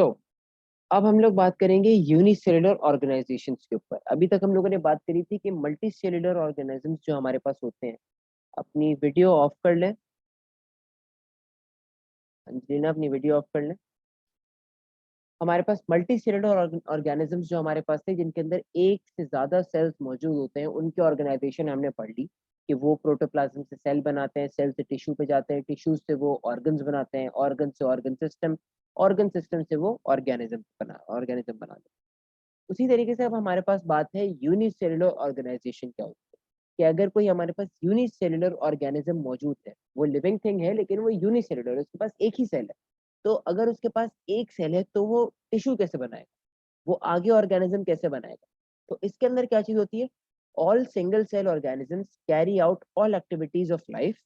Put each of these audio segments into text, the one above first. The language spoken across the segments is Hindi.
सो अब हम लोग बात करेंगे यूनिसेलुलर ऑर्गेनाइजेशंस के ऊपर। अभी तक हम लोगों ने बात करी थी कि मल्टी सेलुलर ऑर्गेनिजम्स जो हमारे पास होते हैं। अपनी वीडियो ऑफ कर लें, अंजलिना अपनी वीडियो ऑफ कर लें। हमारे पास मल्टी सेलुलर ऑर्गेनिजम्स जो हमारे पास थे, जिनके अंदर एक से ज्यादा सेल्स मौजूद होते हैं, उनकी ऑर्गेनाइजेशन हमने पढ़ ली कि वो प्रोटोप्लाज्म से सेल बनाते हैं, सेल से टिश्यू पे जाते हैं, टिश्यू से वो ऑर्गन्स बनाते हैं, ऑर्गन से ऑर्गन सिस्टम से वो ऑर्गेनिज्म बनाते हैं। उसी तरीके से अब हमारे पास बात है यूनिसेलुलर ऑर्गेनाइजेशन क्या होती है। कि अगर कोई हमारे पास यूनिसेलुलर ऑर्गेनिज्म मौजूद है, वो लिविंग थिंग है लेकिन वो यूनिसेलुलर है, उसके पास एक ही सेल है। तो अगर उसके पास एक सेल है तो वो टिश्यू कैसे बनाएगा, वो आगे ऑर्गेनिज्म कैसे बनाएगा। तो इसके अंदर क्या चीज होती है, all single cell organisms carry out all activities of life.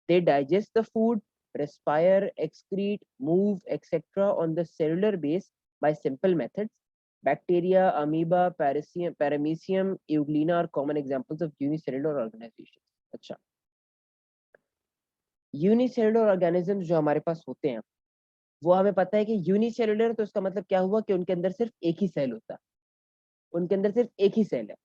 They digest the food, respire, excrete, move, etc. on the cellular base by simple methods. Bacteria, amoeba, paramecium, euglena are common examples of unicellular organizations. अच्छा, यूनिसेलुलर ऑर्गेनिजम्स जो हमारे पास होते हैं, वो हमें पता है कि यूनिसेलुलर, तो इसका मतलब क्या हुआ कि उनके अंदर सिर्फ एक ही सेल होता है, उनके अंदर सिर्फ एक ही सेल है।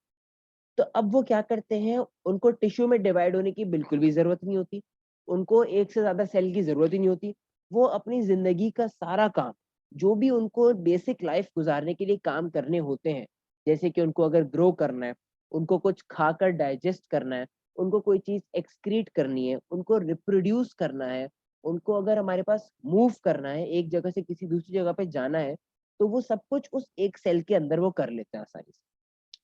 तो अब वो क्या करते हैं, उनको टिश्यू में डिवाइड होने की बिल्कुल भी जरूरत नहीं होती, उनको एक से ज्यादा सेल की जरूरत ही नहीं होती। वो अपनी जिंदगी का सारा काम, जो भी उनको बेसिक लाइफ गुजारने के लिए काम करने होते हैं, जैसे कि उनको अगर ग्रो करना है, उनको कुछ खाकर डाइजेस्ट करना है, उनको कोई चीज एक्सक्रीट करनी है, उनको रिप्रोड्यूस करना है, उनको अगर हमारे पास मूव करना है, एक जगह से किसी दूसरी जगह पे जाना है, तो वो सब कुछ उस एक सेल के अंदर वो कर लेते हैं आसानी से।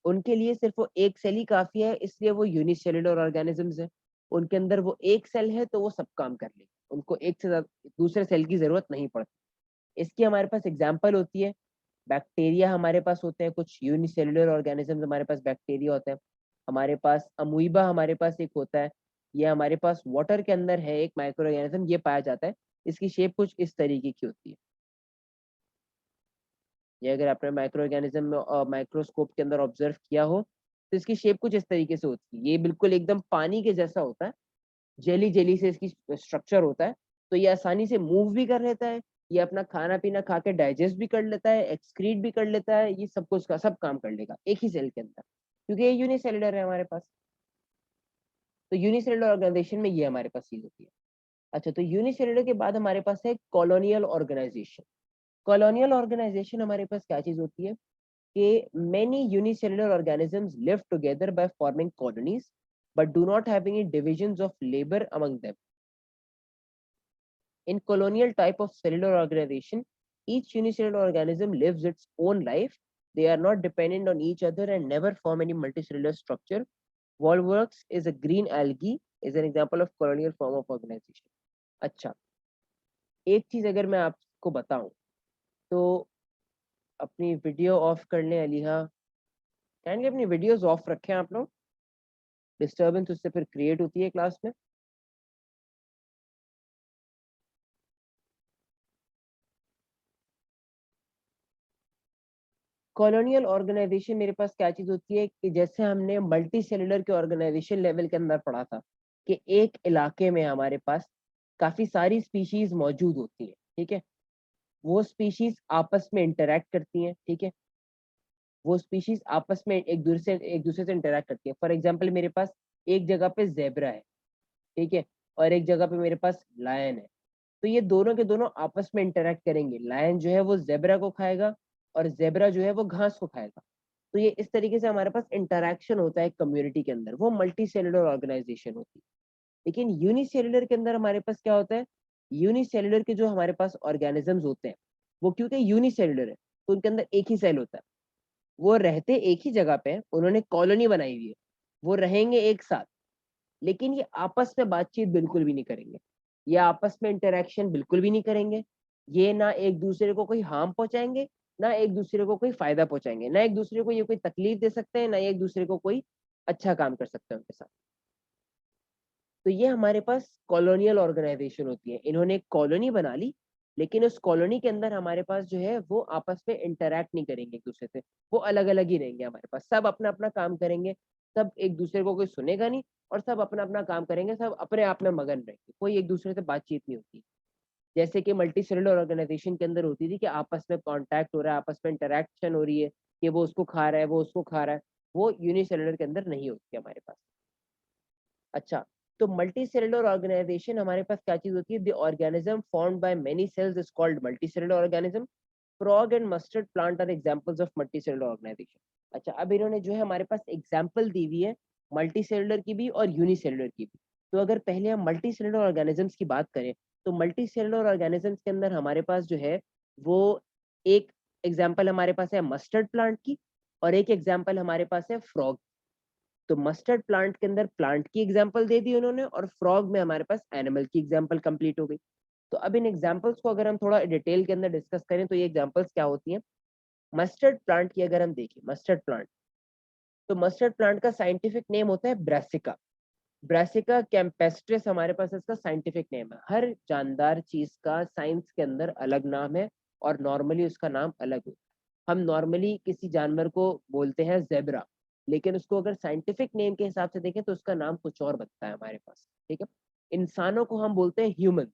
उनके लिए सिर्फ वो एक सेल ही काफी है, इसलिए वो यूनिसेलुलर ऑर्गेनिजम्स है। उनके अंदर वो एक सेल है तो वो सब काम कर लेगी, उनको एक से दूसरे सेल की जरूरत नहीं पड़ती। इसकी हमारे पास एग्जाम्पल होती है, बैक्टीरिया हमारे पास होते हैं, कुछ यूनिसेलुलर ऑर्गेनिजम्स हमारे पास बैक्टीरिया होते हैं। हमारे पास अमूइबा हमारे पास एक होता है, ये हमारे पास वाटर के अंदर है, एक माइक्रो ऑर्गेनिज्म ये पाया जाता है। इसकी शेप कुछ इस तरीके की होती है। ये अगर आपने माइक्रो ऑर्गेनिज्म में माइक्रोस्कोप के अंदर ऑब्जर्व किया हो, तो इसकी शेप कुछ इस तरीके से होती है। ये बिल्कुल एकदम पानी के जैसा होता है, जेली जेली से इसकी स्ट्रक्चर होता है। तो ये आसानी से मूव भी कर लेता है, ये अपना खाना पीना खा के डाइजेस्ट भी कर लेता है, एक्सक्रीट भी कर लेता है, ये सब कुछ का सब काम कर लेगा एक ही सेल के अंदर, क्योंकि ये यूनिसेलुलर है हमारे पास। तो यूनिसेलुलर ऑर्गेनाइजेशन में ये हमारे पास चीज होती है। अच्छा, तो यूनिसेलुलर के बाद हमारे पास है कॉलोनियल ऑर्गेनाइजेशन। कॉलोनियल ऑर्गेनाइजेशन हमारे पास क्या चीज होती है कि many unicellular organisms live together by forming colonies but do not have any divisions of labor among them. In colonial type of cellular organization, each unicellular organism lives its own life. They are not dependent on each other and never form any multicellular structure. Wallworks is a green algae is an example of colonial form of organization. अच्छा, एक चीज अगर मैं आपको बताऊं, तो अपनी वीडियो ऑफ करने अलीहा, काइंडली अपनी वीडियोस ऑफ रखें आप लोग, डिस्टर्बेंस उससे फिर क्रिएट होती है क्लास में। कॉलोनियल ऑर्गेनाइजेशन मेरे पास क्या चीज होती है कि जैसे हमने मल्टी सेलुलर के ऑर्गेनाइजेशन लेवल के अंदर पढ़ा था कि एक इलाके में हमारे पास काफी सारी स्पीशीज मौजूद होती है, ठीक है। वो स्पीशीज आपस में इंटरेक्ट करती हैं, ठीक है। वो स्पीशीज आपस में एक दूसरे से इंटरेक्ट करती है। फॉर एग्जाम्पल, मेरे पास एक जगह पे जेबरा है, ठीक है, और एक जगह पे मेरे पास लायन है। तो ये दोनों के दोनों आपस में इंटरेक्ट करेंगे। लायन जो है वो जेबरा को खाएगा और जेबरा जो है वो घास को खाएगा। तो ये इस तरीके से हमारे पास इंटरेक्शन होता है कम्युनिटी के अंदर, वो मल्टी सेलुलर ऑर्गेनाइजेशन होती है। लेकिन यूनिसेलुलर के अंदर हमारे पास क्या होता है, यूनिसेलुलर के जो हमारे पास ऑर्गेनिजम्स होते हैं, वो क्योंकि यूनिसेलुलर है तो उनके अंदर एक ही सेल होता है। वो रहते एक ही जगह पे हैं, उन्होंने कॉलोनी बनाई हुई है, वो रहेंगे एक साथ, लेकिन ये आपस में बातचीत बिल्कुल भी नहीं करेंगे, ये आपस में इंटरेक्शन बिल्कुल भी नहीं करेंगे। ये ना एक दूसरे को कोई हार्म पहुंचाएंगे, ना एक दूसरे को कोई फायदा पहुंचाएंगे, ना एक दूसरे को ये कोई तकलीफ दे सकते हैं, ना एक दूसरे को कोई अच्छा काम कर सकते हैं उनके साथ। तो ये हमारे पास कॉलोनियल ऑर्गेनाइजेशन होती है। इन्होंने एक कॉलोनी बना ली, लेकिन उस कॉलोनी के अंदर हमारे पास जो है वो आपस में इंटरेक्ट नहीं करेंगे एक दूसरे से, वो अलग अलग ही रहेंगे। हमारे पास सब अपना अपना काम करेंगे, सब एक दूसरे को कोई सुनेगा नहीं, और सब अपना अपना काम करेंगे, सब अपने आप में मगन रहेंगे, कोई एक दूसरे से बातचीत नहीं होती। जैसे कि मल्टी सेलुलर ऑर्गेनाइजेशन के अंदर होती थी कि आपस में कांटेक्ट हो रहा है, आपस में इंटरेक्शन हो रही है, कि वो उसको खा रहा है, वो उसको खा रहा है, वो यूनिसेलुलर के अंदर नहीं होती है हमारे पास। अच्छा, तो मल्टी सेलुलर ऑर्गेनाइजेशन हमारे पास क्या चीज होती है? The organism formed by many cells is called multicellular organism. Frog and mustard plant are examples of multicellular organisation. अच्छा, अब इन्होंने जो है हमारे पास एग्जांपल दी हुई है मल्टी सेलुलर की भी और यूनिसेलुलर की भी। तो अगर पहले हम मल्टी सेलुलर ऑर्गेनिजम्स की बात करें, तो मल्टी सेलुलर ऑर्गेनिजम्स के अंदर हमारे पास जो है वो एक एग्जाम्पल हमारे पास है मस्टर्ड प्लांट की, और एक एग्जाम्पल हमारे पास है फ्रॉग। तो मस्टर्ड प्लांट के अंदर प्लांट की एग्जाम्पल दे दी उन्होंने, और फ्रॉग में हमारे पास एनिमल की एग्जाम्पल कंप्लीट हो गई। तो अब इन एग्जाम्पल्स को अगर हम थोड़ा डिटेल के अंदर डिस्कस करें, तो ये एग्जाम्पल्स क्या होती हैं? मस्टर्ड प्लांट की अगर हम देखें, मस्टर्ड प्लांट, तो मस्टर्ड प्लांट का साइंटिफिक नेम होता है ब्रासिका। ब्रासिका कैंपेस्ट्रिस हमारे पास इसका साइंटिफिक नेम है। हर जानदार चीज का साइंस के अंदर अलग नाम है, और नॉर्मली उसका नाम अलग होता है। हम नॉर्मली किसी जानवर को बोलते हैं जेब्रा, लेकिन उसको अगर साइंटिफिक नेम के हिसाब से देखें तो उसका नाम कुछ और बनता है हमारे पास। ठीक है, इंसानों को हम बोलते हैं ह्यूमंस,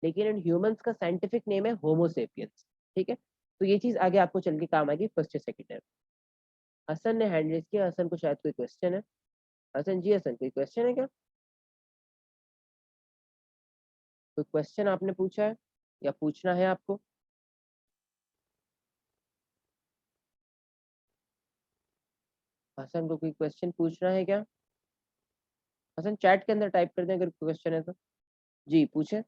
लेकिन इन ह्यूमंस का साइंटिफिक नेम है होमोसेपियंस। ठीक है, तो ये चीज आगे आपको चल के काम आएगी फर्स्ट या सेकेंड ईयर। हसन ने हैंड रेज किया, हसन को शायद कोई क्वेश्चन है। हसन जी, हसन कोई क्वेश्चन है क्या? कोई क्वेश्चन आपने पूछा है या पूछना है आपको? हसन को कोई क्वेश्चन पूछना है क्या? हसन चैट के अंदर टाइप कर दें अगर क्वेश्चन है तो। जी पूछे।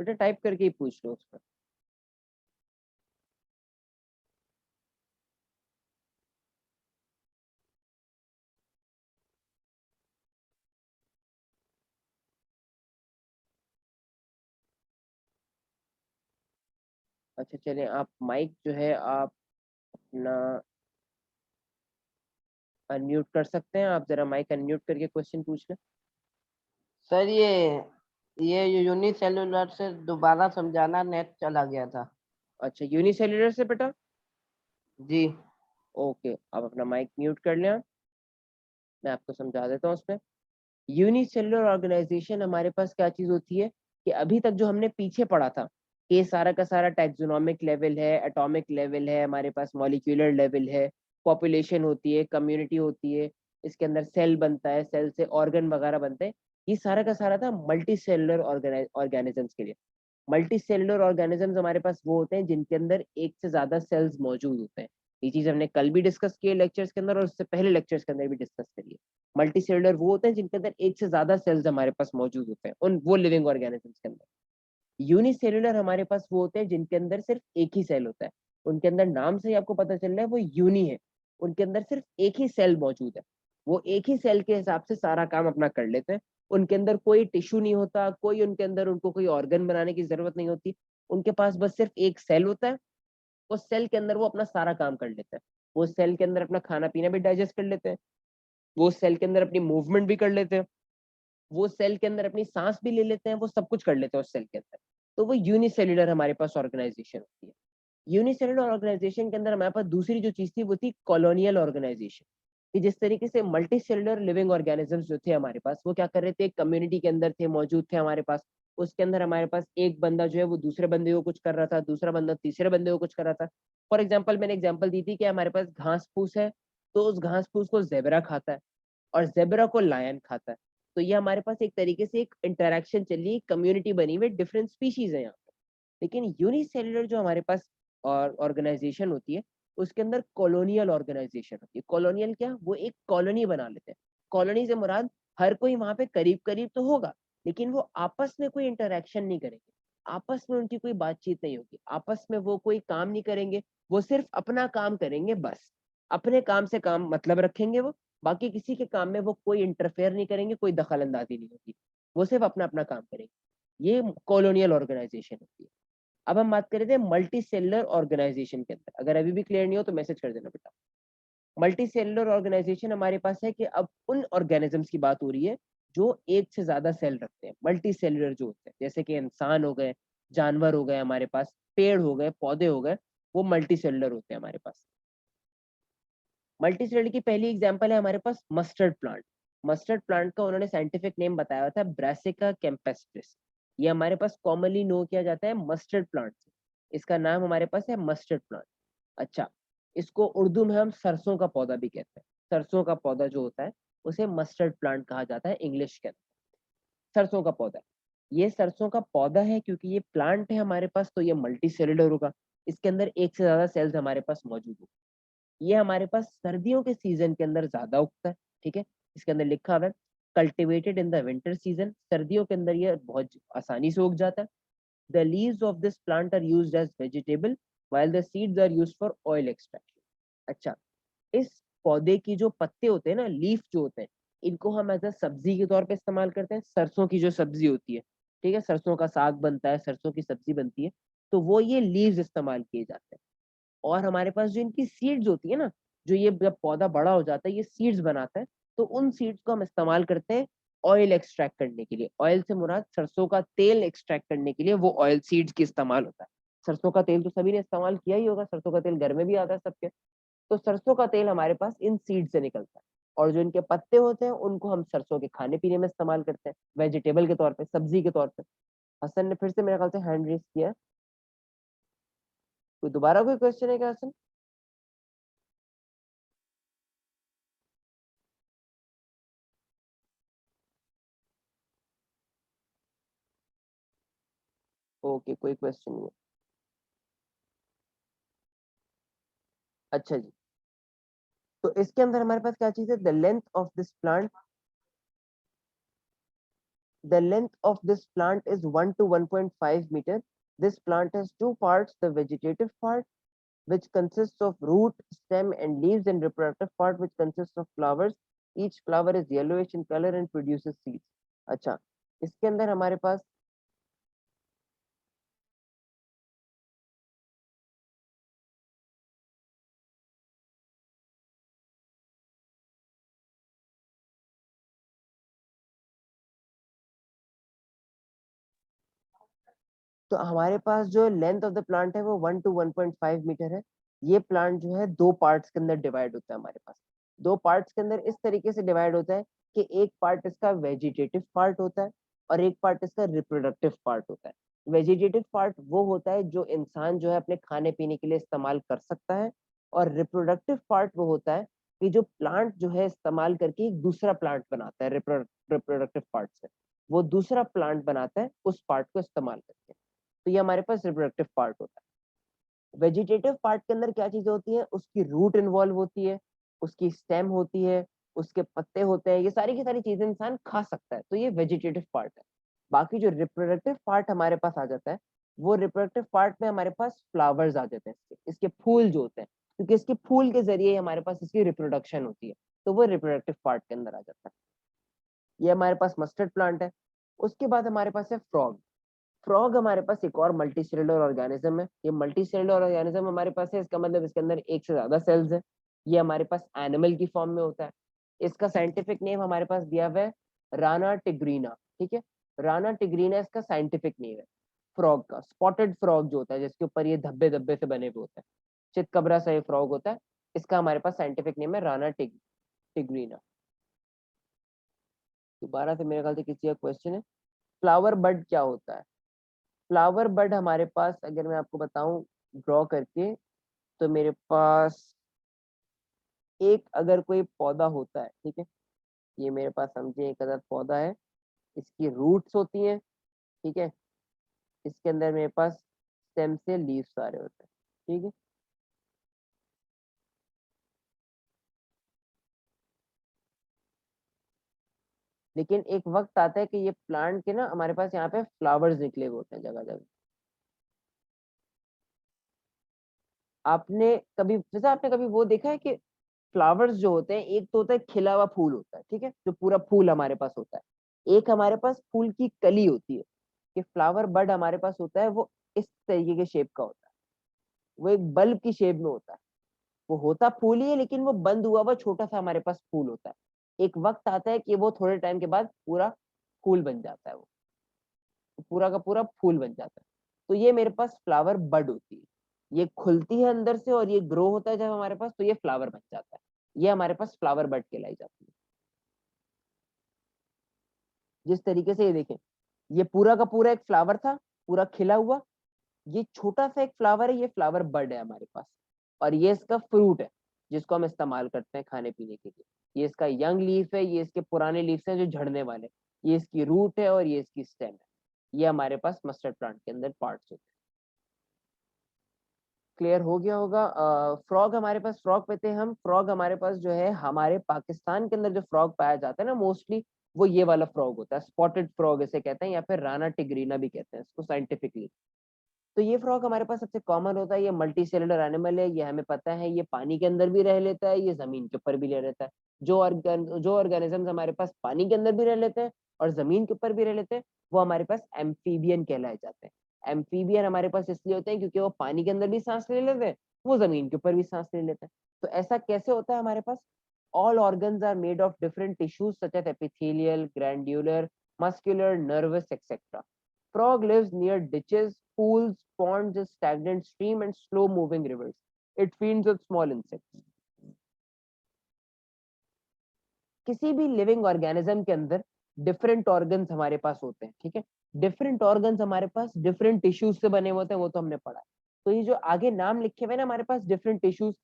बेटा टाइप करके ही पूछ लो उसका। अच्छा चलिए, आप माइक जो है आप अपना अनम्यूट कर सकते हैं। आप जरा माइक अनम्यूट करके क्वेश्चन पूछ लें। सर ये यूनिसेलुलर से दोबारा समझाना, नेट चला गया था। अच्छा, यूनिसेल्युलर से बेटा। जी। ओके, आप अपना माइक म्यूट कर लें। मैं आपको समझा देता हूँ उसमें। यूनिसेलुलर ऑर्गेनाइजेशन हमारे पास क्या चीज होती है कि अभी तक जो हमने पीछे पढ़ा था कि ये सारा का सारा टैक्सोनॉमिक लेवल है, एटॉमिक लेवल है, हमारे पास मॉलिक्यूलर लेवल है, पॉपुलेशन होती है, कम्युनिटी होती है, इसके अंदर सेल बनता है, सेल से ऑर्गन वगैरह बनते हैं, ये सारा का सारा था मल्टी सेलुलर ऑर्गेनिजम्स के लिए। मल्टी सेलुलर ऑर्गेनिजम्स हमारे पास वो होते हैं जिनके अंदर एक से ज्यादा सेल्स मौजूद होते हैं। ये चीज हमने कल भी डिस्कस की है लेक्चर्स के अंदर, और उससे पहले लेक्चर्स के अंदर भी डिस्कस करी है। मल्टी सेलुलर वो होते हैं जिनके अंदर एक से ज्यादा सेल्स हमारे पास मौजूद होते हैं उन वो लिविंग ऑर्गेनिजम्स के अंदर। यूनिसेलुलर हमारे पास वो होते हैं जिनके अंदर सिर्फ एक ही सेल होता है। उनके अंदर नाम से ही आपको पता चल रहा है वो यूनि है। उनके अंदर सिर्फ एक ही सेल मौजूद है। वो एक ही सेल के हिसाब से सारा काम अपना कर लेते हैं। उनके अंदर कोई टिश्यू नहीं होता, कोई उनके अंदर उनको कोई ऑर्गन बनाने की जरूरत नहीं होती। उनके पास बस सिर्फ एक सेल होता है। उस सेल के अंदर वो अपना सारा काम कर लेते हैं। वो सेल के अंदर अपना खाना पीना भी डाइजेस्ट कर लेते हैं। वो सेल के अंदर अपनी मूवमेंट भी कर लेते हैं। वो सेल के अंदर अपनी सांस भी ले लेते हैं। वो सब कुछ कर लेते हैं उस सेल के अंदर। तो वो यूनिसेल्युलर हमारे पास ऑर्गेनाइजेशन होती है। यूनिसेलुलर ऑर्गेनाइजेशन के अंदर हमारे पास दूसरी जो चीज थी वो थी कॉलोनियल ऑर्गेनाइजेशन। कि जिस तरीके से मल्टी सेलुलर लिविंग ऑर्गेनिजम्स जो थे हमारे पास, वो क्या कर रहे थे, एक कम्युनिटी के अंदर थे, मौजूद थे हमारे पास। उसके अंदर हमारे पास एक बंदा जो है वो दूसरे बंदे को कुछ कर रहा था, दूसरा बंदा तीसरे बंदे को कुछ कर रहा था। फॉर एग्जाम्पल, मैंने एग्जाम्पल दी थी कि हमारे पास घास फूस है, तो उस घास फूस को जेबरा खाता है, और जेबरा को लायन खाता है। तो ये हमारे पास एक तरीके से एक इंटरेक्शन चल रही है, कम्युनिटी बनी हुई, डिफरेंट स्पीशीज है यहाँ पे। लेकिन यूनिसेलुलर जो हमारे पास और ऑर्गेनाइजेशन होती है, उसके अंदर कॉलोनियल ऑर्गेनाइजेशन होती है। कॉलोनियल क्या, वो एक कॉलोनी बना लेते हैं। कॉलोनी से मुराद हर कोई वहां पे करीब करीब तो होगा, लेकिन वो आपस में कोई इंटरेक्शन नहीं करेंगे। आपस में उनकी कोई बातचीत नहीं होगी, आपस में वो कोई काम नहीं करेंगे। वो सिर्फ अपना काम करेंगे बस। अपने काम से काम मतलब रखेंगे वो। बाकी किसी के काम में वो कोई इंटरफेयर नहीं करेंगे, कोई दखल अंदाजी नहीं होगी। वो सिर्फ अपना अपना काम करेंगे। ये कॉलोनियल ऑर्गेनाइजेशन होती है। अब हम बात कर रहे थे मल्टी सेलुलर ऑर्गेनाइजेशन के अंदर। अगर अभी भी क्लियर नहीं हो तो मैसेज कर देना बेटा। मल्टी सेलुलर ऑर्गेनाइजेशन हमारे पास है कि अब उन ऑर्गेनिजम्स की बात हो रही है जो एक से ज्यादा सेल रखते हैं। मल्टी सेलुलर जो होते हैं, जैसे कि इंसान हो गए, जानवर हो गए हमारे पास, पेड़ हो गए, पौधे हो गए, वो मल्टी सेलुलर होते हैं हमारे पास। मल्टीसेलुलर की पहली एग्जांपल है हमारे पास मस्टर्ड प्लांट। मस्टर्ड प्लांट का उन्होंने साइंटिफिक नेम बताया हुआ था ब्रासिका कैम्पेस्ट्रिस। ये हमारे पास कॉमनली नो किया जाता है मस्टर्ड प्लांट से, इसका नाम हमारे पास है मस्टर्ड प्लांट। अच्छा, इसको उर्दू में हम सरसों का पौधा भी कहते हैं। सरसों का पौधा जो होता है उसे मस्टर्ड प्लांट कहा जाता है इंग्लिश के अंदर। सरसों का पौधा, ये सरसों का पौधा है क्योंकि ये प्लांट है हमारे पास, तो ये मल्टी सेलुलर होगा। इसके अंदर एक से ज्यादा सेल्स हमारे पास मौजूद हो। ये हमारे पास सर्दियों के सीजन के अंदर ज्यादा उगता है। ठीक है, इसके अंदर लिखा हुआ है cultivated in the winter season. सर्दियों के अंदर ये बहुत आसानी से उग जाता है। The leaves of this plant are used as vegetable while the seeds are used for oil extraction. अच्छा, इस पौधे की जो पत्ते होते हैं ना, लीफ जो होते हैं, इनको हम एज अ सब्जी के तौर पे इस्तेमाल करते हैं। सरसों की जो सब्जी होती है, ठीक है, सरसों का साग बनता है, सरसों की सब्जी बनती है, तो वो ये लीव्स इस्तेमाल किए जाते हैं। और हमारे पास जो इनकी सीड्स होती है ना, जो ये जब पौधा बड़ा हो जाता है ये सीड्स बनाता है, तो उन सीड्स को हम इस्तेमाल करते हैं ऑयल एक्सट्रैक्ट करने के लिए। ऑयल से मुराद सरसों का तेल एक्सट्रैक्ट करने के लिए वो ऑयल सीड्स की इस्तेमाल होता है। सरसों का तेल तो सभी ने इस्तेमाल किया ही होगा, सरसों का तेल घर में भी आता है सबके। तो सरसों का तेल हमारे पास इन सीड से निकलता है। और जो इनके पत्ते होते हैं उनको हम सरसों के खाने पीने में इस्तेमाल करते हैं, वेजिटेबल के तौर पे, सब्जी के तौर पे। हसन ने फिर से मेरे ख्याल से हैंड रेस किया है। कोई दोबारा कोई क्वेश्चन है क्या हसन? ओके, कोई क्वेश्चन नहीं है। अच्छा जी, तो इसके अंदर हमारे पास क्या चीज है, the length of this plant, the length of this plant is 1 to 1.5 meter. This plant has two parts, the vegetative part which consists of root, stem and leaves, and reproductive part which consists of flowers. Each flower is yellowish in color and produces seeds. अच्छा, इसके अंदर हमारे पास तो हमारे पास जो लेंथ ऑफ द प्लांट है वो 1 to 1.5 मीटर है। ये प्लांट जो है दो पार्ट्स के अंदर डिवाइड होता है हमारे पास। दो पार्ट्स के अंदर इस तरीके से डिवाइड होता है कि एक पार्ट इसका वेजिटेटिव पार्ट होता है और एक पार्ट इसका रिप्रोडक्टिव पार्ट होता है। वेजिटेटिव पार्ट वो होता है जो इंसान जो है अपने खाने पीने के लिए इस्तेमाल कर सकता है, और रिप्रोडक्टिव पार्ट वो होता है कि जो प्लांट जो है इस्तेमाल करके एक दूसरा प्लांट बनाता है। रिप्रोडक्टिव पार्ट से वो दूसरा प्लांट बनाता है उस पार्ट को इस्तेमाल करके। तो ये हमारे पास रिप्रोडक्टिव पार्ट होता है। वेजिटेटिव पार्ट के अंदर क्या चीजें होती हैं, उसकी रूट इन्वॉल्व होती है, उसकी स्टेम होती है, उसके पत्ते होते हैं, ये सारी की सारी चीजें इंसान खा सकता है, तो ये वेजिटेटिव पार्ट है। बाकी जो रिप्रोडक्टिव पार्ट हमारे पास आ जाता है, वो रिप्रोडक्टिव पार्ट में हमारे पास फ्लावर्स आ जाते हैं, इसके फूल जो होते हैं, क्योंकि इसके फूल के जरिए हमारे पास इसकी रिप्रोडक्शन होती है, तो वो रिप्रोडक्टिव पार्ट के अंदर आ जाता है। ये हमारे पास मस्टर्ड प्लांट है। उसके बाद हमारे पास है फ्रॉग। फ्रॉग हमारे पास एक और मल्टी सेलुलर ऑर्गेनिज्म है। ये मल्टी सेलुलर ऑर्गेनिज्म हमारे पास है, इसका मतलब इसके अंदर एक से ज्यादा सेल्स है। ये हमारे पास एनिमल की फॉर्म में होता है। इसका साइंटिफिक नेम हमारे पास दिया हुआ है राना टिग्रीना। ठीक है, राना टिग्रीना इसका साइंटिफिक नेम है। फ्रॉग का स्पॉटेड फ्रॉग जो होता है, जिसके ऊपर ये धब्बे धब्बे से बने हुए होते हैं, चितकबरा सा ये फ्रॉग होता है, इसका हमारे पास साइंटिफिक नेम है राना टिग्रीना। दोबारा से मेरे ख्याल से किसी का क्वेश्चन है। फ्लावर बड क्या होता है? फ्लावर बड हमारे पास अगर मैं आपको बताऊं ड्रॉ करके, तो मेरे पास एक अगर कोई पौधा होता है, ठीक है, ये मेरे पास समझे एक अदर पौधा है, इसकी रूट्स होती हैं, ठीक है, इसके अंदर मेरे पास स्टेम से लीव्स सारे होते हैं, ठीक है। लेकिन एक वक्त आता है कि ये प्लांट के ना हमारे पास यहाँ पे फ्लावर्स निकले हुए होते हैं जगह जगह। आपने कभी, जैसे आपने कभी वो देखा है कि फ्लावर्स जो होते हैं, एक तो होता है खिला हुआ फूल होता है, ठीक है, जो पूरा फूल हमारे पास होता है, एक हमारे पास फूल की कली होती है। कि फ्लावर बड हमारे पास होता है वो इस तरीके के शेप का होता है, वो एक बल्ब की शेप में होता है। वो होता फूल ही है लेकिन वो बंद हुआ हुआ छोटा सा हमारे पास फूल होता है। एक वक्त आता है कि वो थोड़े टाइम के बाद पूरा फूल बन जाता है, वो पूरा का पूरा फूल बन जाता है। तो ये मेरे पास फ्लावर बड होती है, ये खुलती है अंदर से और ये ग्रो होता है जब हमारे पास, तो ये फ्लावर बन जाता है। ये हमारे पास फ्लावर बड कहलाई जाती है। जिस तरीके से ये देखें, ये पूरा का पूरा एक फ्लावर था, पूरा खिला हुआ। ये छोटा सा एक फ्लावर है, ये फ्लावर बड है हमारे पास, और ये इसका फ्रूट है जिसको हम इस्तेमाल करते हैं खाने पीने के लिए। ये इसका यंग लीफ है, ये इसके पुराने लीव्स हैं जो झड़ने वाले, ये इसकी रूट है और ये इसकी स्टेम है। ये हमारे पास मस्टर्ड प्लांट के अंदर पार्ट्स होते हैं। क्लियर हो गया होगा। फ्रॉग हमारे पास, फ्रॉग पीते हैं हम। फ्रॉग हमारे पास जो है, हमारे पाकिस्तान के अंदर जो फ्रॉग पाया जाता है ना मोस्टली, वो ये वाला फ्रॉग होता है, स्पॉटेड फ्रॉग इसे कहते हैं, या फिर राना टिग्रीना भी कहते हैं इसको साइंटिफिकली। तो ये फ्रॉग हमारे पास सबसे कॉमन होता है, ये मल्टी सेलुलर एनिमल है, ये हमें पता है, ये पानी के अंदर भी रह लेता है, ये जमीन के ऊपर भी रह लेता है। जो ऑर्गेनिजम्स हमारे पास पानी के अंदर भी रह लेते हैं और जमीन के ऊपर भी रह लेते हैं, वो हमारे पास एम्फीबियन कहलाए जाते हैं। एम्फीबियन हमारे पास इसलिए होते हैं क्योंकि वो पानी के अंदर भी सांस ले लेते हैं, वो जमीन के ऊपर भी सांस ले लेते हैं। तो ऐसा कैसे होता है हमारे पास? All organs are made of different tissues such as epithelial, glandular, muscular, nervous, etcetera. Frog lives near ditches, pools, ponds, stagnant stream, and slow-moving rivers. It feeds on small insects. किसी भी लिविंग ऑर्गेनिज्म के अंदर डिफरेंट ऑर्गन्स हमारे पास होते हैं, ठीक है। डिफरेंट ऑर्गन्स हमारे पास डिफरेंट टिश्यूज से बने होते हैं, वो तो हमने पढ़ा है। तो ये जो आगे नाम लिखे हुए ना हमारे पास डिफरेंट टिश्यूज,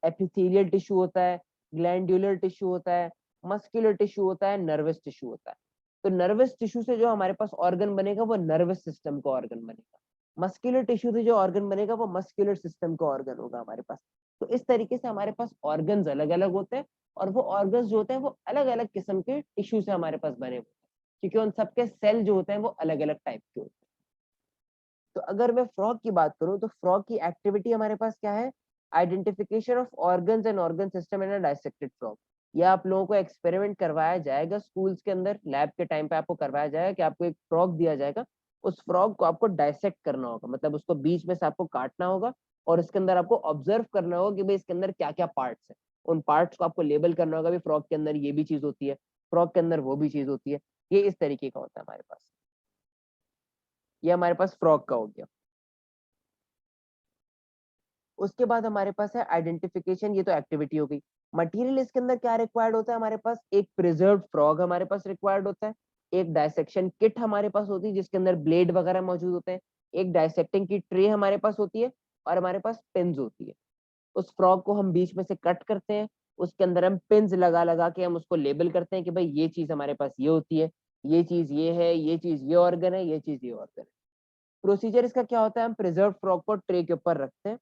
एपिथेलियल टिश्यू होता है, ग्लैंडुलर टिश्यू होता है, मस्कुलर टिश्यू होता है, नर्वस टिश्यू होता है। तो नर्वस टिश्यू से जो हमारे पास ऑर्गन बनेगा वो नर्वस सिस्टम का ऑर्गन बनेगा। मस्कुलर टिश्यू से जो ऑर्गन बनेगा वो मस्कुलर सिस्टम का ऑर्गन होगा हमारे पास। तो इस तरीके से हमारे पास ऑर्गन्स अलग अलग होते हैं, और वो ऑर्गन्स जो होते हैं वो अलग अलग किस्म के टिश्यू से हमारे पास बने होते हैं, क्योंकि उन सबके सेल जो होते हैं वो अलग अलग टाइप के होते हैं। तो अगर मैं फ्रॉग की बात करूं तो फ्रॉग की एक्टिविटी हमारे पास क्या है? Identification of organs and organ system in a dissected frog. या आप लोगों को एक्सपेरिमेंट करवाया जाएगा स्कूल्स के अंदर, लैब के टाइम पे आपको करवाया जाएगा कि आपको एक फ्रॉग दिया जाएगा, उस फ्रॉग को आपको डाइसेक्ट करना होगा, मतलब उसको बीच में से आपको काटना होगा, और उसके अंदर आपको ऑब्जर्व करना होगा कि भाई इसके अंदर क्या क्या पार्ट्स है। उन पार्ट्स को आपको लेबल करना होगा, भी फ्रॉग के अंदर ये भी चीज होती है, फ्रॉग के अंदर वो भी चीज होती है। ये इस तरीके का होता है हमारे पास। ये हमारे पास फ्रॉग का हो गया। उसके बाद हमारे पास है आइडेंटिफिकेशन, ये तो एक्टिविटी हो गई। मटेरियल इसके अंदर क्या रिक्वायर्ड होता है हमारे पास? एक प्रिजर्व फ्रॉग हमारे पास रिक्वायर्ड होता है, एक डायसेक्शन किट हमारे पास होती है जिसके अंदर ब्लेड वगैरह मौजूद होते हैं, एक डायसेक्टिंग की ट्रे हमारे पास होती है, और हमारे पास पिन्स होती है। उस फ्रॉग को हम बीच में से कट करते हैं, उसके अंदर हम पिन्स लगा लगा के हम उसको लेबल करते हैं कि भाई ये चीज हमारे पास ये होती है, ये चीज ये है, ये चीज ये ऑर्गन है, ये चीज ये ऑर्गन है। प्रोसीजर इसका क्या होता है? हम प्रिजर्व फ्रॉग को ट्रे के ऊपर रखते हैं,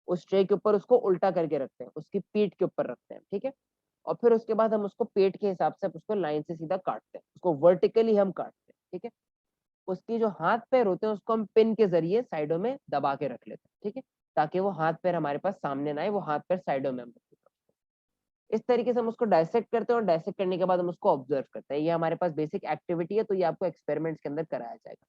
उस ट्रे के ऊपर उसको उल्टा करके रखते हैं, उसकी पीठ के ऊपर रखते हैं, ठीक है। और फिर उसके बाद हम उसको पेट के हिसाब से उसको लाइन से सीधा काटते हैं, उसको वर्टिकली हम काटते हैं, ठीक है। उसकी जो हाथ पैर होते हैं उसको हम पिन के जरिए साइडों में दबा के रख लेते हैं, ठीक है, ताकि वो हाथ पैर हमारे पास सामने ना आए, वो हाथ पैर साइडों में हम रखते हैं। इस तरीके से हम उसको डायसेक्ट करते हैं, और डायसेक्ट करने के बाद हम उसको ऑब्जर्व करते हैं। ये हमारे पास बेसिक एक्टिविटी है, तो ये आपको एक्सपेरिमेंट्स के अंदर कराया जाएगा।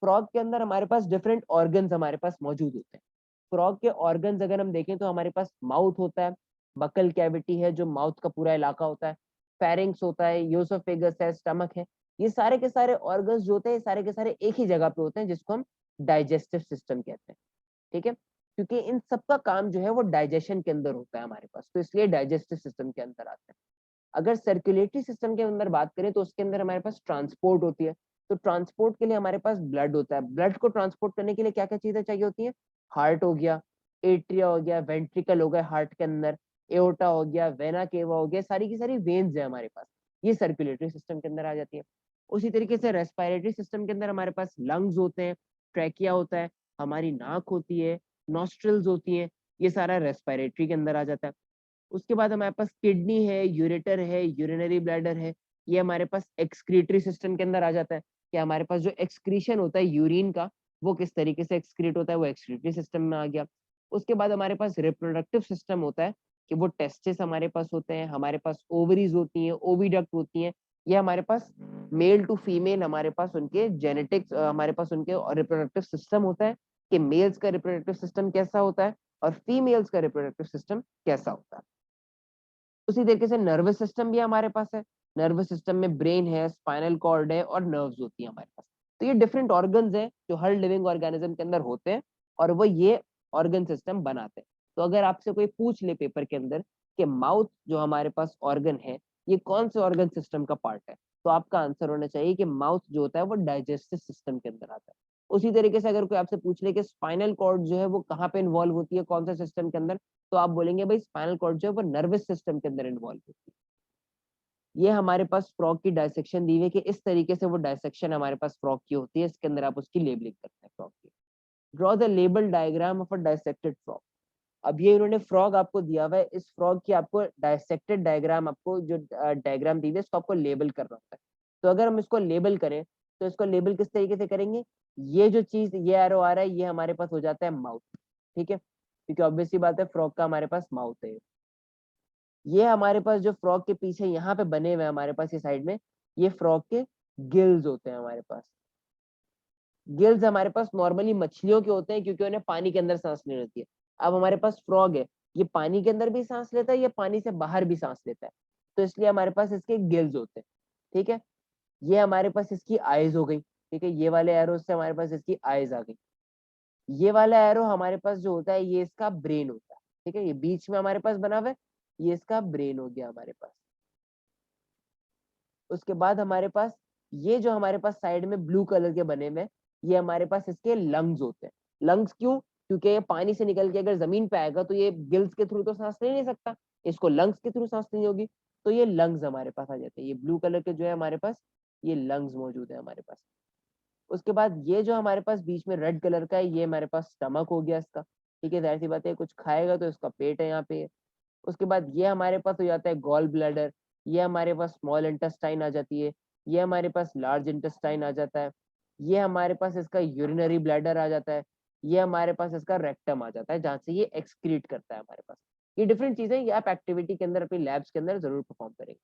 फ्रॉग के अंदर हमारे पास डिफरेंट ऑर्गन्स हमारे पास मौजूद होते हैं। फ्रॉग के ऑर्गन्स अगर हम देखें तो हमारे पास माउथ होता है, बकल कैविटी है जो माउथ का पूरा इलाका होता है, फेरिंग्स होता है, यूसोफेगस है, स्टमक है। ये सारे के सारे ऑर्गन्स जो होते हैं सारे के सारे एक ही जगह पे होते हैं, जिसको हम डाइजेस्टिव सिस्टम कहते हैं, ठीक है। क्योंकि इन सबका काम जो है वो डाइजेशन के अंदर होता है हमारे पास, तो इसलिए डाइजेस्टिव सिस्टम के अंदर आता है। अगर सर्कुलेटरी सिस्टम के अंदर बात करें तो उसके अंदर हमारे पास ट्रांसपोर्ट होती है। तो ट्रांसपोर्ट के लिए हमारे पास ब्लड होता है। ब्लड को ट्रांसपोर्ट करने के लिए क्या क्या चीजें चाहिए होती हैं? हार्ट हो गया, एट्रिया हो गया, वेंट्रिकल हो गया हार्ट के अंदर, एओर्टा हो गया, वेना केवा हो गया, सारी की सारी वेन्स है हमारे पास, ये सर्कुलेटरी सिस्टम के अंदर आ जाती है। उसी तरीके से रेस्पिरेटरी सिस्टम के अंदर हमारे पास लंग्स होते हैं, ट्रैकिया होता है, हमारी नाक होती है, नॉस्ट्रल्स होती हैं, ये सारा रेस्पिरेटरी के अंदर आ जाता है। उसके बाद हमारे पास किडनी है, यूरेटर है, यूरिनरी ब्लैडर है, ये हमारे पास एक्सक्रीटरी सिस्टम के अंदर आ जाता है, कि हमारे पास जो एक्सक्रीशन होता है यूरिन का, वो किस तरीके से एक्सक्रीट होता है, वो एक्सक्रीटरी सिस्टम में आ गया। उसके बाद हमारे पास रिप्रोडक्टिव सिस्टम होता है, कि वो टेस्टिस हमारे पास होते हैं, हमारे पास ओवरीज होती हैं, ओविडक्ट होती हैं। ये हमारे पास मेल टू फीमेल हमारे पास उनके जेनेटिक्स, हमारे पास उनके रिप्रोडक्टिव सिस्टम होता है, कि मेल्स का रिप्रोडक्टिव सिस्टम कैसा होता है और फीमेल्स का रिप्रोडक्टिव सिस्टम कैसा होता है। उसी तरीके से नर्वस सिस्टम भी हमारे पास है। नर्वस सिस्टम में ब्रेन है, स्पाइनल कॉर्ड है और नर्व्स होती है हमारे पास। तो ये डिफरेंट ऑर्गन्स हैं जो हर लिविंग ऑर्गेनिज्म के अंदर होते हैं, और वो ये ऑर्गन सिस्टम बनाते हैं। तो अगर आपसे कोई पूछ ले पेपर के अंदर कि माउथ जो हमारे पास ऑर्गन है ये कौन से ऑर्गन सिस्टम का पार्ट है, तो आपका आंसर होना चाहिए कि माउथ जो होता है वो डाइजेस्टिव सिस्टम के अंदर आता है। उसी तरीके से अगर कोई आपसे पूछ ले कि स्पाइनल कॉर्ड जो है वो कहाँ पे इन्वॉल्व होती है, कौन सा सिस्टम के अंदर, तो आप बोलेंगे भाई स्पाइनल कॉर्ड जो है वो नर्वस सिस्टम के अंदर इन्वॉल्व होती है। ये हमारे पास फ्रॉग की डायसेक्शन दी हुई है कि इस तरीके से वो डायसेक्शन हमारे पास फ्रॉग की होती है, इसके अंदर आप उसकी लेबलिंग करते हैं फ्रॉग की। Draw the label diagram of a dissected frog. अब ये इन्होंने फ्रॉग आपको दिया हुआ है, इस फ्रॉग की आपको डायसेक्टेड डायग्राम, आपको जो डायग्राम दी हुई है इसको आपको लेबल करना होता है। तो अगर हम इसको लेबल करें तो इसको लेबल किस तरीके से करेंगे, ये जो चीज ये एरो आ रहा है ये हमारे पास हो जाता है माउथ, ठीक है, क्योंकि ऑब्वियसली बात है फ्रॉग का हमारे पास माउथ है। ये हमारे पास जो फ्रॉग के पीछे यहाँ पे बने हुए हमारे पास ये साइड में, ये फ्रॉग के गिल्स होते हैं हमारे पास। गिल्स हमारे पास नॉर्मली मछलियों के होते हैं क्योंकि उन्हें पानी के अंदर सांस लेनी होती है। अब हमारे पास फ्रॉग है, ये पानी के अंदर भी सांस लेता है, ये पानी से बाहर भी सांस लेता है, तो इसलिए हमारे पास इसके गिल्स होते हैं, ठीक है। ये हमारे पास इसकी आईज हो गई, ठीक है, ये वाले एरो से हमारे पास इसकी आईज आ गई। ये वाला एरो हमारे पास जो होता है ये इसका ब्रेन होता है, ठीक है, ये बीच में हमारे पास बना हुआ है, ये इसका ब्रेन हो गया हमारे पास। उसके बाद हमारे पास ये जो हमारे पास साइड में ब्लू कलर के बने हुए, ये हमारे पास इसके लंग्स होते हैं। लंग्स क्यों, क्योंकि ये पानी से निकल के अगर जमीन पे आएगा तो ये गिल्स के थ्रू तो सांस ले नहीं सकता, इसको लंग्स के थ्रू सांस लेनी होगी, तो ये लंग्स हमारे पास आ जाते हैं। ये ब्लू कलर के जो है हमारे पास ये लंग्स मौजूद है हमारे पास। उसके बाद ये जो हमारे पास बीच में रेड कलर का है ये हमारे पास स्टमक हो गया इसका, ठीक है, जाहिर सी बात है कुछ खाएगा तो इसका पेट है यहाँ पे। उसके बाद ये हमारे पास हो जाता है गॉल ब्लैडर, ये हमारे पास स्मॉल इंटेस्टाइन आ जाती है, ये हमारे पास लार्ज इंटेस्टाइन आ जाता है, ये हमारे पास इसका यूरिनरी ब्लैडर आ जाता है, ये हमारे पास इसका रेक्टम आ जाता है जहां से ये एक्सक्रीट करता है हमारे पास। ये डिफरेंट चीजें ये आप एक्टिविटी के अंदर अपनी लैब्स के अंदर जरूर परफॉर्म करेंगे।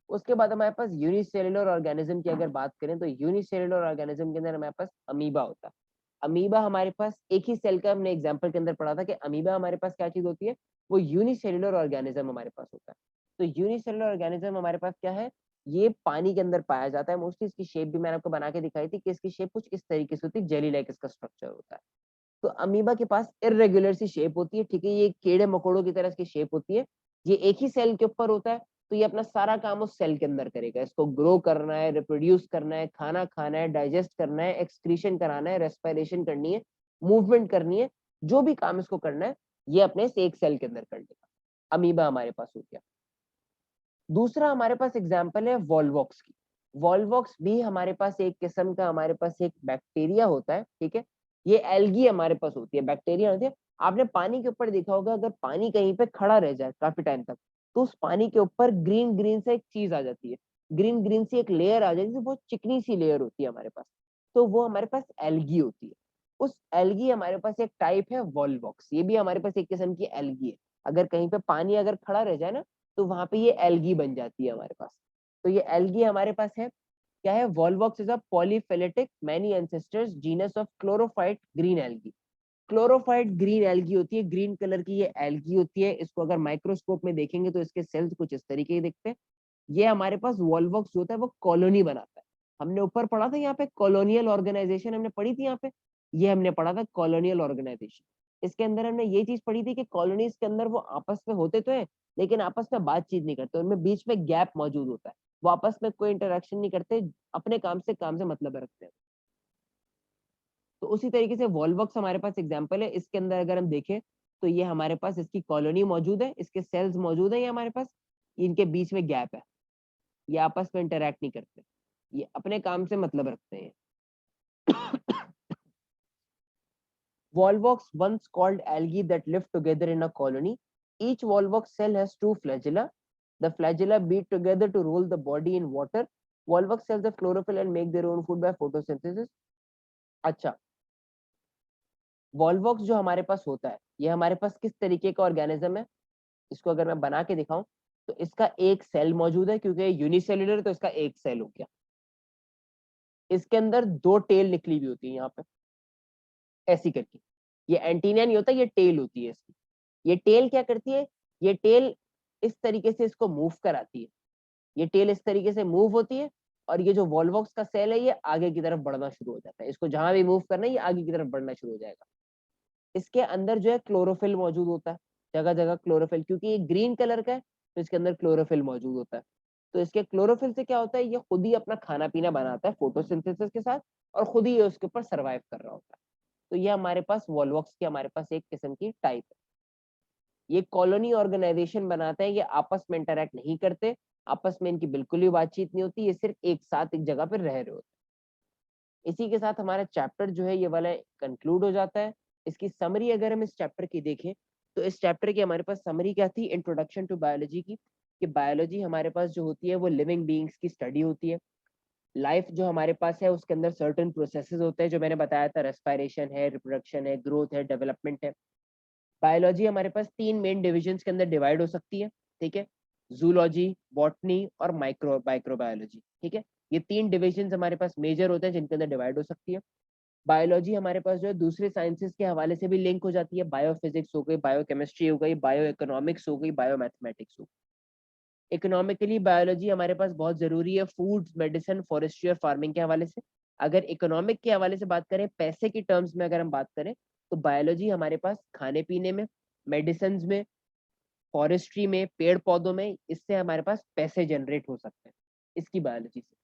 उसके बाद हमारे पास यूनिसेल्युलर ऑर्गेनिज्म की अगर बात करें तो यूनिसेल्युलर ऑर्गेनिज्म के अंदर हमारे पास अमीबा होता है। अमीबा हमारे पास एक ही सेल का, हमने एग्जांपल के अंदर पढ़ा था कि अमीबा हमारे पास क्या चीज होती है, वो यूनिसेल्युलर ऑर्गेनिज्म हमारे पास होता है। तो यूनिसेल्युलर ऑर्गेनिज्म हमारे पास क्या है, ये पानी के अंदर पाया जाता है मोस्टली। इसकी शेप भी मैंने आपको बना के दिखाई थी कि इसकी शेप कुछ इस तरीके से होती है, जेली लाइक इसका स्ट्रक्चर होता है। तो अमीबा के पास इरेगुलर सी शेप होती है, ठीक है, ये कीड़े मकोड़ों की तरह इसकी शेप होती है, ये एक ही सेल के ऊपर होता है, तो ये अपना सारा काम उस सेल के अंदर करेगा। इसको ग्रो करना है, रिप्रोड्यूस करना है, खाना खाना है, डाइजेस्ट करना है, एक्सक्रीशन कराना है, रेस्पिरेशन करनी है, मूवमेंट करनी है, जो भी काम इसको करना है ये अपने से एक सेल के अंदर कर लेगा। अमीबा हमारे पास हो गया। दूसरा हमारे पास एग्जाम्पल है वॉल्वॉक्स की। वॉल्वॉक्स भी हमारे पास एक किस्म का हमारे पास एक बैक्टीरिया होता है, ठीक है, ये एल्गी हमारे पास होती है, बैक्टीरिया होती है। आपने पानी के ऊपर देखा होगा अगर पानी कहीं पे खड़ा रह जाए काफी टाइम तक तो उस पानी के ऊपर ग्रीन ग्रीन से एक चीज आ जाती है, ग्रीन ग्रीन सी एक लेयर आ जाती है, बहुत चिकनी सी लेयर होती है हमारे पास, तो वो हमारे पास एल्गी होती है। उस एल्गी हमारे पास एक टाइप है वॉल्वॉक्स, ये भी हमारे पास एक किस्म की एल्गी है। अगर कहीं पे पानी अगर खड़ा रह जाए ना तो वहां पे ये एल्गी बन जाती है हमारे पास। तो ये एल्गी हमारे पास है, क्या है, volvox is a polyphyletic many ancestors genus of chlorophyte green algae. Chlorophyte green algae होती है, ग्रीन कलर की ये एल्गी होती है। इसको अगर माइक्रोस्कोप में देखेंगे तो इसके सेल्स कुछ इस तरीके के दिखते हैं। ये हमारे पास वॉल्वॉक्स जो होता है वो कॉलोनी बनाता है। हमने ऊपर पढ़ा था यहाँ पे कॉलोनियल ऑर्गेनाइजेशन हमने पढ़ी थी यहाँ पे, ये हमने पढ़ा था कॉलोनियल ऑर्गेनाइजेशन। इसके अंदर हमने ये चीज पढ़ी थी कि कॉलोनीज के अंदर वो आपस में होते तो है लेकिन आपस में बातचीत नहीं करते, उनमें बीच में गैप मौजूद होता है, वो आपस में कोई इंटरेक्शन नहीं करते, अपने काम से मतलब रखते हैं। तो उसी तरीके से वॉल्वॉक्स हमारे पास एग्जाम्पल है। इसके अंदर अगर हम देखें तो ये हमारे पास इसकी कॉलोनी मौजूद है, इसके सेल्स मौजूद है, ये हमारे पास इनके बीच में गैप है, ये आपस में इंटरेक्ट नहीं करते, ये अपने काम से मतलब रखते हैं। Volvox once called algae that live together in a colony. Each Volvox cell has two flagella. The flagella beat together to roll the body in water. Volvox cells have chlorophyll and make their own food by photosynthesis. अच्छा, वॉल्वॉक्स जो हमारे पास होता है ये हमारे पास किस तरीके का ऑर्गेनिज्म है, इसको अगर मैं बना के दिखाऊं तो इसका एक सेल मौजूद है, क्योंकि यूनिसेल्युलर तो इसका एक सेल हो गया। इसके अंदर दो टेल निकली हुई होती है यहाँ पे ऐसी करके, ये एंटीना नहीं होता, ये टेल होती है इसकी। ये टेल क्या करती है, ये टेल इस तरीके से इसको मूव कराती है, ये टेल इस तरीके से मूव होती है और ये जो वॉल्वॉक्स का सेल है ये आगे की तरफ बढ़ना शुरू हो जाता है, इसको जहां भी मूव करना है ये आगे की तरफ बढ़ना शुरू हो जाएगा। इसके अंदर जो है क्लोरोफिल मौजूद होता है, जगह जगह क्लोरोफिल, क्योंकि ये ग्रीन कलर का है तो इसके अंदर क्लोरोफिल मौजूद होता है। तो इसके क्लोरोफिल से क्या होता है, ये खुद ही अपना खाना पीना बनाता है फोटोसिंथेसिस के साथ, और खुद ही ये उसके ऊपर सर्वाइव कर रहा होता है। तो ये हमारे पास वॉल्वॉक्स की हमारे पास एक किस्म की टाइप है। ये कॉलोनी ऑर्गेनाइजेशन बनाते हैं, ये आपस में इंटरेक्ट नहीं करते, आपस में इनकी बिल्कुल भी बातचीत नहीं होती, ये सिर्फ एक साथ एक जगह पर रह रहे होते हैं। इसी के साथ हमारा चैप्टर जो है ये वाला कंक्लूड हो जाता है। इसकी समरी अगर हम इस चैप्टर की देखें, तो इस चैप्टर की हमारे पास समरी क्या थी, इंट्रोडक्शन टू बायोलॉजी की, कि बायोलॉजी हमारे पास जो होती है वो लिविंग बीइंग्स की स्टडी होती है। लाइफ जो हमारे पास है उसके अंदर सर्टेन प्रोसेसेस होते हैं, जो मैंने बताया था, रेस्पिरेशन है, रिप्रोडक्शन है, ग्रोथ है, डेवलपमेंट है। बायोलॉजी हमारे पास 3 मेन डिविजन्स के अंदर डिवाइड हो सकती है, ठीक है, जूलॉजी, बॉटनी और माइक्रोबायोलॉजी, ठीक है। ये 3 डिविजन्स हमारे पास मेजर होते हैं जिनके अंदर डिवाइड हो सकती है। बायोलॉजी हमारे पास जो है दूसरे साइंसेस के हवाले से भी लिंक हो जाती है, बायोफिजिक्स हो गई, बायोकेमिस्ट्री हो गई, बायो इकोनॉमिक्स हो गई, बायो मैथमेटिक्स हो गई। इकोनॉमिकली बायोलॉजी हमारे पास बहुत जरूरी है फूड, मेडिसिन, फॉरेस्ट्री और फार्मिंग के हवाले से। अगर इकोनॉमिक के हवाले से बात करें, पैसे की टर्म्स में अगर हम बात करें, तो बायोलॉजी हमारे पास खाने पीने में, मेडिसिन में, फॉरेस्ट्री में, पेड़ पौधों में, इससे हमारे पास पैसे जनरेट हो सकते हैं इसकी बायोलॉजी से।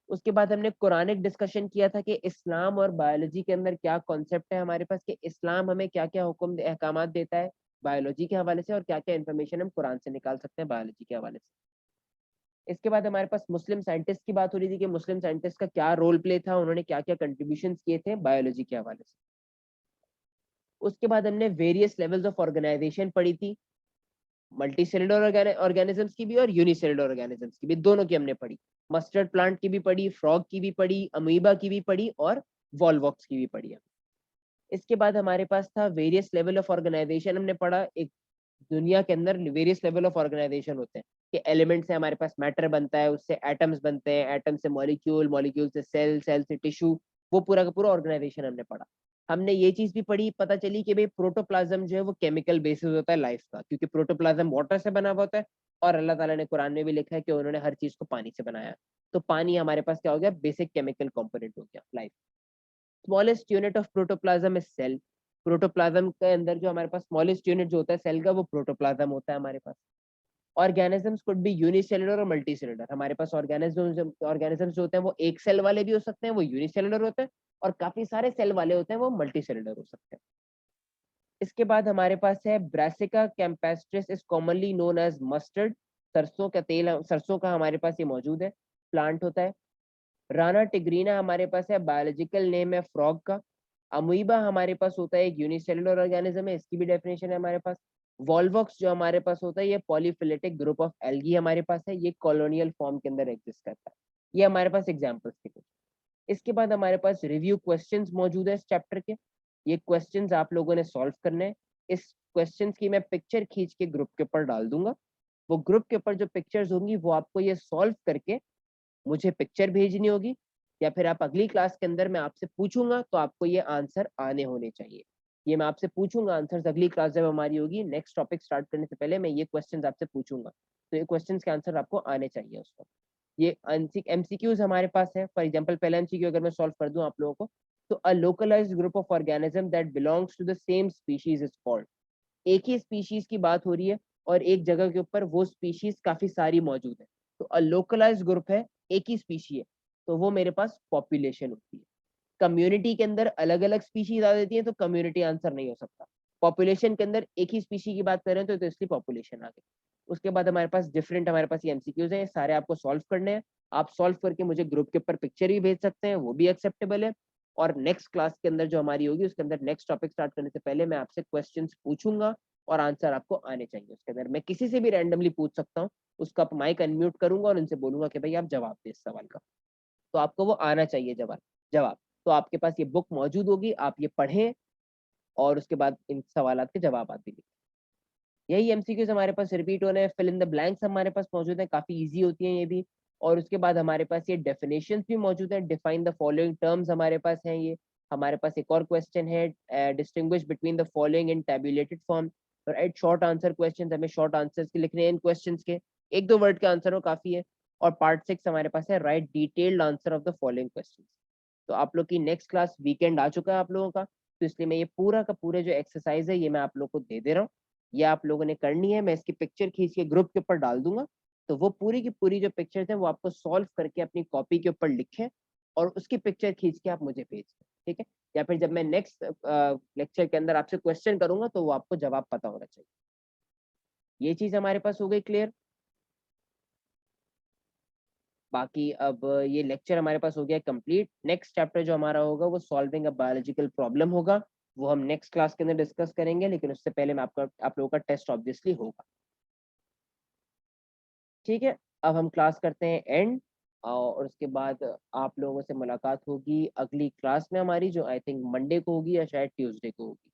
उसके बाद हमने कुरानिक डिस्कशन किया था कि इस्लाम और बायोलॉजी के अंदर क्या कॉन्सेप्ट है हमारे पास, कि इस्लाम हमें क्या क्या हुक्म अहकामात देता है बायोलॉजी के हवाले से, और क्या क्या इन्फॉर्मेशन हम कुरान से निकाल सकते हैं बायोलॉजी के हवाले से। इसके बाद हमारे पास मुस्लिम साइंटिस्ट की बात हो रही थी कि मुस्लिम साइंटिस्ट का क्या रोल प्ले था, उन्होंने क्या क्या कंट्रीब्यूशन किए थे बायोलॉजी के हवाले से। उसके बाद हमने वेरियस लेवल्स ऑफ ऑर्गेनाइजेशन पढ़ी थी, मल्टी सेलुलर ऑर्गेनिजम्स की भी और यूनिसेलुलर ऑर्गेनिजम्स की भी, दोनों की हमने पढ़ी। मस्टर्ड प्लांट की भी पढ़ी, फ्रॉग की भी पढ़ी, अमीबा की भी पढ़ी और वॉल्वॉक्स की भी पढ़ी। इसके बाद हमारे पास था वेरियस लेवल ऑफ ऑर्गेनाइजेशन, हमने पढ़ा एक दुनिया के अंदर वेरियस लेवल ऑफ ऑर्गेनाइजेशन होते हैं, कि एलिमेंट से हमारे पास मैटर बनता है, उससे एटम्स बनते हैं, एटम से मॉलिक्यूल, मॉलिक्यूल से सेल, सेल से टिश्यू, वो पूरा का पूरा ऑर्गेनाइजेशन हमने पढ़ा। हमने ये चीज भी पढ़ी, पता चली कि भाई प्रोटोप्लाज्म जो है वो केमिकल बेसिस होता है लाइफ का, क्योंकि प्रोटोप्लाज्म वाटर से बना हुआ होता है, और अल्लाह ताला ने कुरान में भी लिखा है कि उन्होंने हर चीज को पानी से बनाया। तो पानी हमारे पास क्या हो गया, बेसिक केमिकल कॉम्पोनेंट हो गया life. Smallest unit of protoplasm is cell. Protoplasm के अंदर जो हमारे पास स्मॉलेस्ट यूनिट जो होता है सेल का, वो प्रोटोप्लाज्म होता है हमारे पास। ऑर्गेनिजम्स कुड बी यूनिसेलुलर और मल्टी सेलुलर। हमारे पास ऑर्गेनिजम्स जो होते हैं वो एक सेल वाले भी हो सकते हैं, वो यूनिसेलुलर होते हैं, और काफी सारे सेल वाले होते हैं, वो मल्टी सेलुलर हो सकते हैं। इसके बाद हमारे पास है brassica campestris is commonly known as mustard. सरसों का तेल, सरसों का हमारे पास ये मौजूद है, प्लांट होता है। राना टिग्रीना हमारे पास है, बायोलॉजिकल नेम है फ्रॉग का। अमीबा हमारे पास होता है एक यूनिसेलुलर ऑर्गेनिज्म है, इसकी भी डेफिनेशन है हमारे पास। वॉल्वॉक्स जो हमारे पास होता है, ये पॉलीफिलेटिक ग्रुप ऑफ एल्गी हमारे पास है, ये कॉलोनियल फॉर्म के अंदर एग्जिस्ट करता है। ये हमारे पास एग्जांपल्स थे कुछ। इसके बाद हमारे पास रिव्यू क्वेश्चंस मौजूद है इस चैप्टर के। ये क्वेश्चंस आप लोगों ने सॉल्व करने हैं। इस क्वेश्चंस की मैं पिक्चर खींच के ग्रुप के ऊपर डाल दूंगा। वो ग्रुप के ऊपर जो पिक्चर्स होंगी वो आपको ये सॉल्व करके मुझे पिक्चर भेजनी होगी, या फिर आप अगली क्लास के अंदर मैं आपसे पूछूंगा तो आपको ये आंसर आने होने चाहिए। ये मैं आपसे पूछूंगा आंसर्स, अगली क्लास जब हमारी होगी, नेक्स्ट टॉपिक स्टार्ट करने से पहले मैं ये क्वेश्चंस आपसे पूछूंगा, तो ये क्वेश्चंस के आंसर आपको आने चाहिए उसको। ये एमसीक्यूज हमारे पास है। फॉर एग्जांपल पहला एमसीक्यू अगर मैं सॉल्व कर दूं आप लोगों को, तो a localised group of organism that belongs to the same species is called. एक ही स्पीशीज की बात हो रही है और एक जगह के ऊपर वो स्पीशीज काफी सारी मौजूद है, तो अ लोकलाइज्ड ग्रुप है, एक ही स्पीशी है, तो वो मेरे पास पॉपुलेशन होती है। कम्युनिटी के अंदर अलग अलग स्पीशीज आ जाती है, तो कम्युनिटी आंसर नहीं हो सकता। पॉपुलेशन के अंदर एक ही स्पीशी की बात कर रहे हैं तो इसलिए पॉपुलेशन आ गई। उसके बाद हमारे पास डिफरेंट, हमारे पास ये एमसीक्यूज हैं, सारे आपको सॉल्व करने हैं। आप सॉल्व करके मुझे ग्रुप के ऊपर पिक्चर भी भेज सकते हैं, वो भी एक्सेप्टेबल है। और नेक्स्ट क्लास के अंदर जो हमारी होगी उसके अंदर नेक्स्ट टॉपिक स्टार्ट करने से पहले मैं आपसे क्वेश्चंस पूछूंगा, और आंसर आपको आने चाहिए उसके अंदर। मैं किसी से भी रैंडमली पूछ सकता हूँ, उसका माइक अनम्यूट करूंगा और उनसे बोलूंगा कि भाई आप जवाब दें इस सवाल का, तो आपको वो आना चाहिए जवाब जवाब। तो आपके पास ये बुक मौजूद होगी, आप ये पढ़ें और उसके बाद इन सवाल के जवाब आप भी लिखें। यही एमसीक्यूज हमारे पास रिपीट होने हैं। फिल इन द ब्लैंक्स हमारे पास मौजूद है, काफी इजी होती हैं ये भी। और उसके बाद हमारे पास ये डेफिनेशंस भी मौजूद है, डिफाइन द फॉलोइंग टर्म्स हमारे पास हैं ये। हमारे पास एक और क्वेश्चन है, distinguish between the following in tabulated form. Right, short answer question, हमें शॉर्ट आंसर्स के लिखने हैं इन क्वेश्चंस के, एक दो वर्ड के आंसर हो काफी है। और पार्ट 6 हमारे पास है, right detailed answer of the following question. तो आप लोग की नेक्स्ट क्लास वीकेंड आ चुका है आप लोगों का, तो इसलिए मैं ये पूरा का पूरा जो एक्सरसाइज है ये मैं आप लोग को दे दे रहा हूँ। ये आप लोगों ने करनी है। मैं इसकी पिक्चर खींच के ग्रुप के ऊपर डाल दूंगा, तो वो पूरी की पूरी जो पिक्चर्स हैं वो आपको सॉल्व करके अपनी कॉपी के ऊपर लिखें और उसकी पिक्चर खींच के आप मुझे भेज दें, ठीक है? या फिर जब मैं नेक्स्ट लेक्चर के अंदर आपसे क्वेश्चन करूंगा तो वो आपको जवाब पता होना चाहिए। ये चीज हमारे पास हो गई क्लियर। बाकी अब ये लेक्चर हमारे पास हो गया कंप्लीट। नेक्स्ट चैप्टर जो हमारा होगा वो सॉल्विंग अ बायोलॉजिकल प्रॉब्लम होगा, वो हम नेक्स्ट क्लास के अंदर डिस्कस करेंगे, लेकिन उससे पहले मैं आप लोगों का टेस्ट ऑब्वियसली होगा, ठीक है? अब हम क्लास करते हैं एंड, और उसके बाद आप लोगों से मुलाकात होगी अगली क्लास में हमारी, जो आई थिंक मंडे को होगी या शायद ट्यूसडे को होगी।